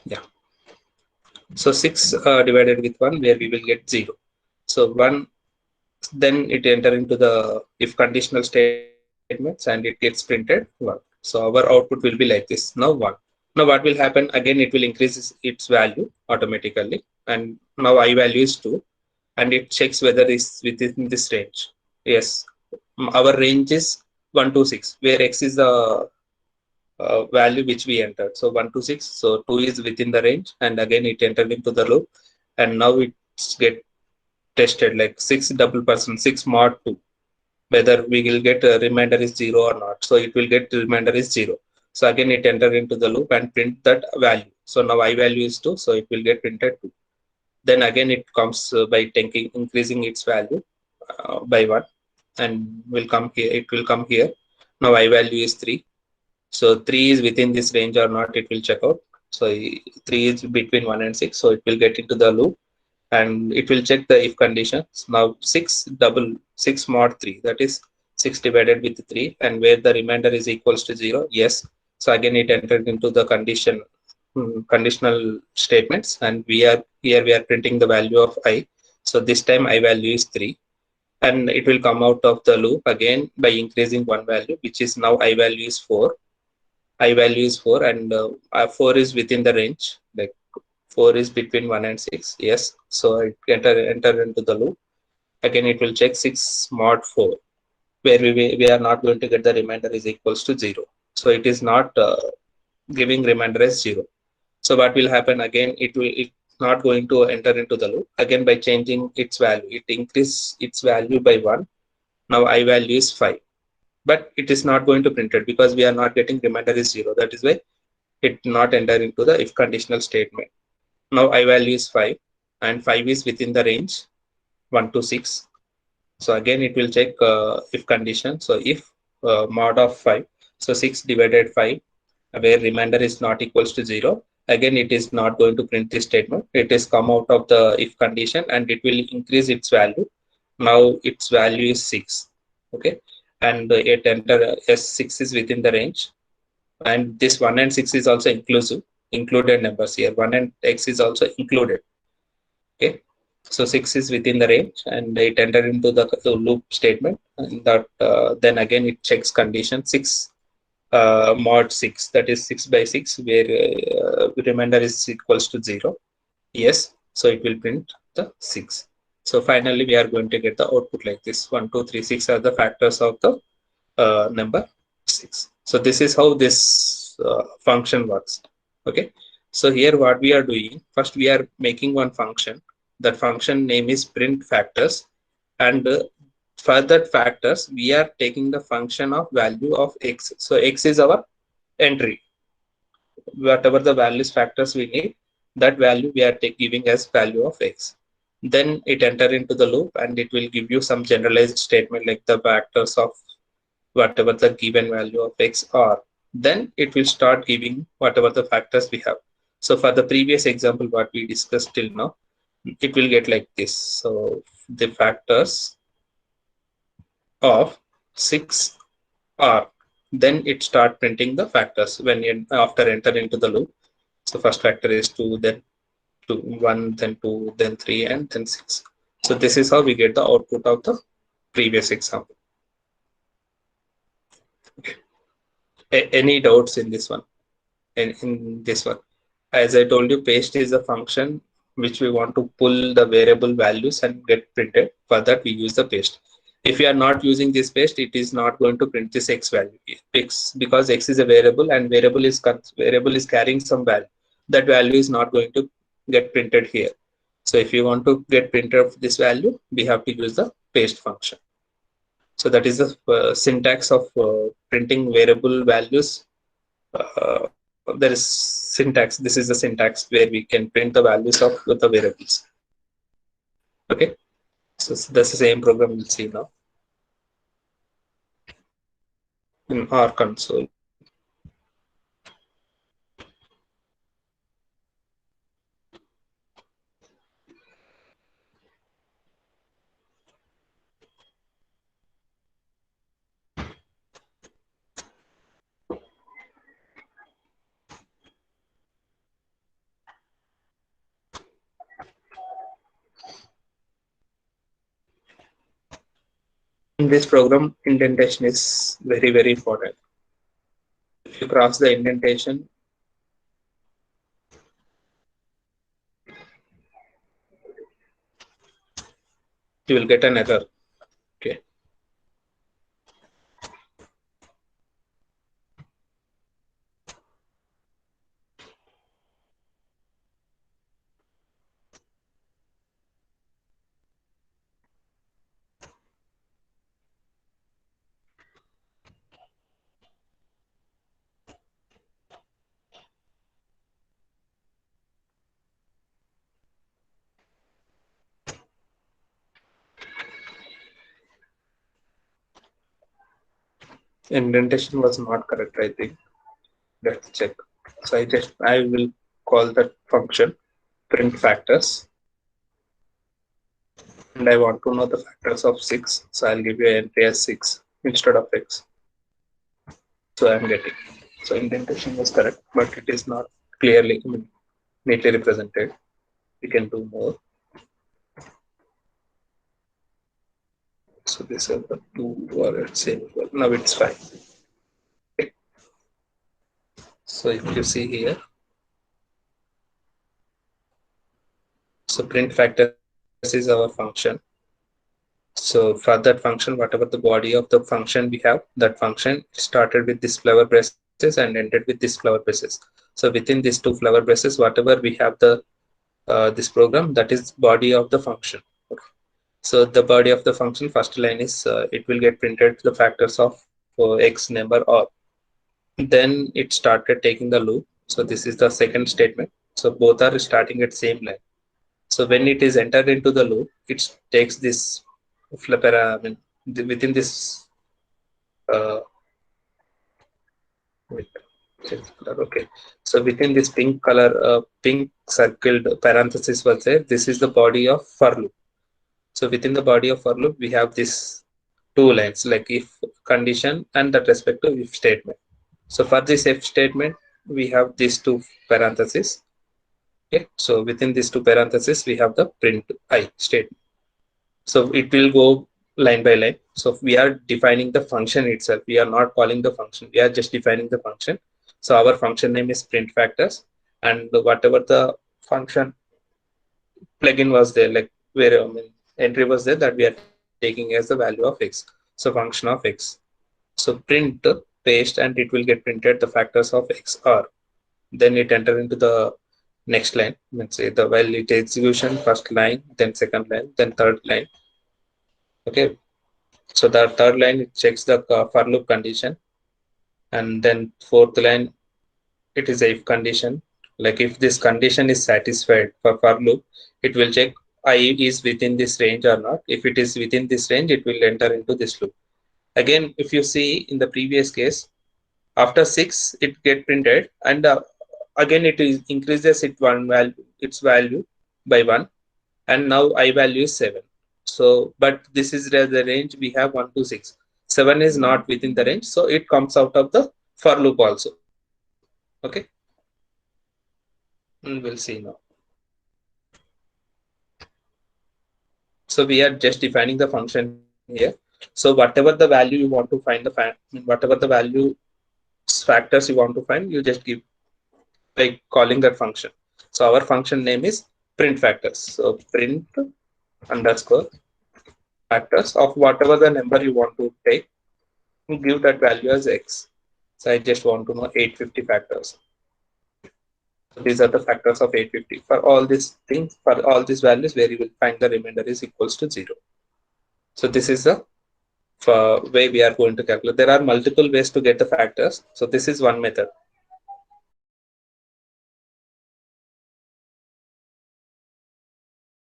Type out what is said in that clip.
Yeah. So 6 divided with 1, where we will get 0. So 1, then it enter into the if conditional statements and it gets printed 1. So our output will be like this, now 1. Now what will happen, again it will increase its value automatically, and now I value is 2, and it checks whether it's within this range. Yes, our range is 1 to 6, where x is the value which we entered. So 1 to 6, so 2 is within the range, and again it entered into the loop, and now it's get tested like 6 double person 6 mod 2, whether we will get a remainder is 0 or not. So it will get remainder is 0. So again it enter into the loop and print that value. So now I value is 2, so it will get printed 2. Then again it comes by taking increasing its value by 1, and will come here, it will come here. Now I value is 3, so 3 is within this range or not, it will check out. So 3 is between 1 and 6, so it will get into the loop, and it will check the if conditions. Now 6 mod 3, that is 6 divided with 3, and where the remainder is equals to 0. Yes. So again it entered into the conditional statements, and we are here we are printing the value of I. So this time I value is 3, and it will come out of the loop again by increasing one value, which is now I value is 4. I value is 4, and 4 is within the range, like 4 is between 1 and 6. Yes. So I enter into the loop. Again it will check 6 mod 4, where we are not going to get the remainder is equals to 0. So it is not giving remainder as 0. So what will happen, again it's not going to enter into the loop. Again by changing its value, it increase its value by 1. Now I value is 5, but it is not going to print it because we are not getting remainder is 0. That is why it not enter into the if conditional statement. Now I value is 5, and 5 is within the range 1 to 6. So again it will check if condition. So if mod of 5, so 6 divided 5, where remainder is not equals to 0, again it is not going to print this statement. It is come out of the if condition, and it will increase its value. Now its value is 6. Okay. And it enter s6 is within the range, and this 1 and 6 is also included numbers here. 1 and x is also included. Okay. So 6 is within the range, and it entered into the loop statement, and that then again it checks condition 6 mod 6, that is 6 by 6, where remainder is equals to 0. Yes. So it will print the 6. So finally we are going to get the output like this: 1 2 3 6 are the factors of the number 6. So this is how this function works. Okay. So here what we are doing, first we are making one function. That function name is print factors, and for that factors we are taking the function of value of x. So x is our entry. Whatever the values factors we need, that value we are giving as value of x. Then it enter into the loop, and it will give you some generalized statement like the factors of whatever the given value of x are. Then it will start giving whatever the factors we have. So for the previous example what we discussed till now, it will get like this. So the factors of 6 are, then it start printing the factors when after enter into the loop. So first factor is 2, then 2 1, then 2, then 3, and then 6. So this is how we get the output of the previous example. Any doubts in this one? In this one, as I told you, paste is a function which we want to pull the variable values and get printed. For that we use the paste. If you are not using this paste, it is not going to print this x value. X, because x is a variable, and variable is carrying some value. That value is not going to get printed here. So if you want to get printed of this value, we have to use the paste function. So that is the syntax of printing variable values. There is syntax. This is the syntax where we can print the values of the variables. Okay. So that's the same program we'll see now in our console. In this program, indentation is very, very important. If you cross the indentation, you will get an error. Okay. Indentation was not correct, I think. Let's check. So I will call that function print factors, and I want to know the factors of 6. So I'll give you an entry as 6 instead of x. So I'm getting. So indentation was correct, but it is not clearly, neatly represented. We can do more. So this is the 2 or same. Now it's fine. Okay. So if you see here, so print factors is our function. So for that function, whatever the body of the function we have, that function started with this flower braces and ended with this flower braces. So within these 2 flower braces, whatever we have the this program, that is body of the function. Okay. So the body of the function, first line is it will get printed the factors of x number or. Then it started taking the loop. So this is the second statement. So both are starting at same line. So when it is entered into the loop, it takes this flapper, within this uh, wait, okay. So within this pink color, pink circled parenthesis was there. This is the body of for loop. So within the body of for loop, we have this 2 lines like if condition and that respective if statement. So for this if statement, we have these 2 parentheses. Okay. So within these 2 parentheses, we have the print I statement. So it will go line by line. So we are defining the function itself. We are not calling the function. We are just defining the function. So our function name is print factors, and whatever the function plugin was there, like where entry was there, that we are taking as the value of x. So function of x. So print paste, and it will get printed the factors of x r. Then it enter into the next line. Let's say the while it execution first line, then second line, then third line. Okay. So the third line it checks the for loop condition, and then fourth line it is a if condition. Like if this condition is satisfied for loop, it will check I is within this range or not. If it is within this range, it will enter into this loop. Again, if you see in the previous case, after 6 it get printed, and again it is increases its value by 1, and now I value is 7. So but this is the range we have 1 to 6. 7 is not within the range, so it comes out of the for loop also. Okay. And we'll see now. So we are just defining the function here. So whatever the value you want to find whatever the value factors you want to find, you just give by calling that function. So our function name is print factors. So print underscore factors of whatever the number you want to take, you give that value as x. So I just want to know 850 factors. So these are the factors of 850. For all these things, for all these values, where you will find the remainder is equals to 0. So this is the way we are going to calculate. There are multiple ways to get the factors. So this is one method.